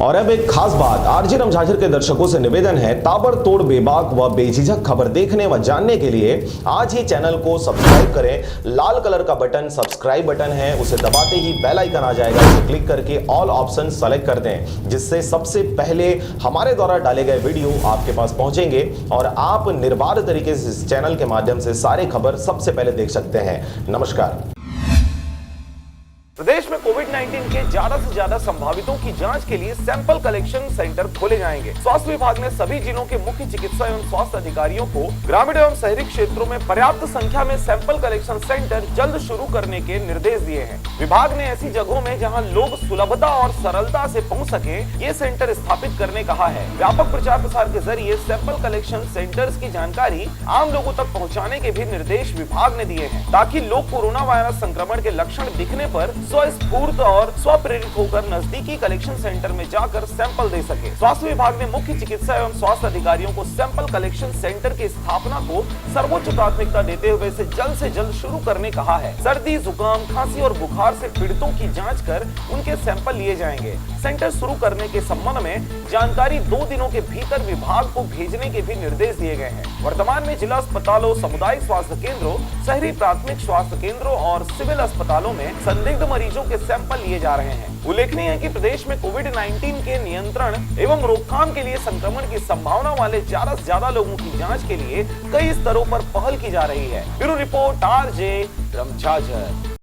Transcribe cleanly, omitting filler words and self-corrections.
और अब एक खास बात, आरजे रमझाझर के दर्शकों से निवेदन है, ताबड़तोड़ बेबाक व बेझिझक खबर देखने व जानने के लिए आज ही चैनल को सब्सक्राइब करें। लाल कलर का बटन सब्सक्राइब बटन है, उसे दबाते ही बेल आइकन आ जाएगा, उसे क्लिक करके ऑल ऑप्शन सेलेक्ट कर दें, जिससे सबसे पहले हमारे द्वारा डाले गए वीडियो आपके पास पहुंचेंगे और आप निर्बाध तरीके से इस चैनल के माध्यम से सारे खबर सबसे पहले देख सकते हैं। नमस्कार। प्रदेश में कोविड-19 के ज्यादा से ज्यादा संभावितों की जांच के लिए सैंपल कलेक्शन सेंटर खोले जाएंगे। स्वास्थ्य विभाग ने सभी जिलों के मुख्य चिकित्सा एवं स्वास्थ्य अधिकारियों को ग्रामीण एवं शहरी क्षेत्रों में पर्याप्त संख्या में सैंपल कलेक्शन सेंटर जल्द शुरू करने के निर्देश दिए हैं। विभाग ने ऐसी जगहों में जहां लोग सुलभता और सरलता से पहुंच सके, ये सेंटर स्थापित करने कहा है। व्यापक प्रचार प्रसार के जरिए सैंपल कलेक्शन सेंटर्स की जानकारी आम लोगों तक पहुँचाने के भी निर्देश विभाग ने दिए हैं, ताकि लोग कोरोना वायरस संक्रमण के लक्षण दिखने पर स्वस्फूर्त और स्वप्रेरित होकर नजदीकी कलेक्शन सेंटर में जाकर सैंपल दे सके। स्वास्थ्य विभाग ने मुख्य चिकित्सा एवं स्वास्थ्य अधिकारियों को सैंपल कलेक्शन सेंटर की स्थापना को सर्वोच्च प्राथमिकता देते हुए इसे जल्द से जल्द शुरू करने कहा है। सर्दी, जुकाम, खांसी और बुखार से पीड़ितों की जांच कर उनके सैंपल लिए जाएंगे। सेंटर शुरू करने के संबंध में जानकारी 2 दिनों के भीतर विभाग को भेजने के भी निर्देश दिए गए हैं। वर्तमान में जिला अस्पतालों, सामुदायिक स्वास्थ्य केंद्रों, शहरी प्राथमिक स्वास्थ्य केंद्रों और सिविल अस्पतालों में संदिग्ध मरीजों के सैंपल लिए जा रहे हैं। उल्लेखनीय है कि प्रदेश में कोविड-19 के नियंत्रण एवं रोकथाम के लिए संक्रमण की संभावना वाले ज्यादा से ज्यादा लोगों की जांच के लिए कई स्तरों पर पहल की जा रही है। Bureau report, RJ रमझाझर।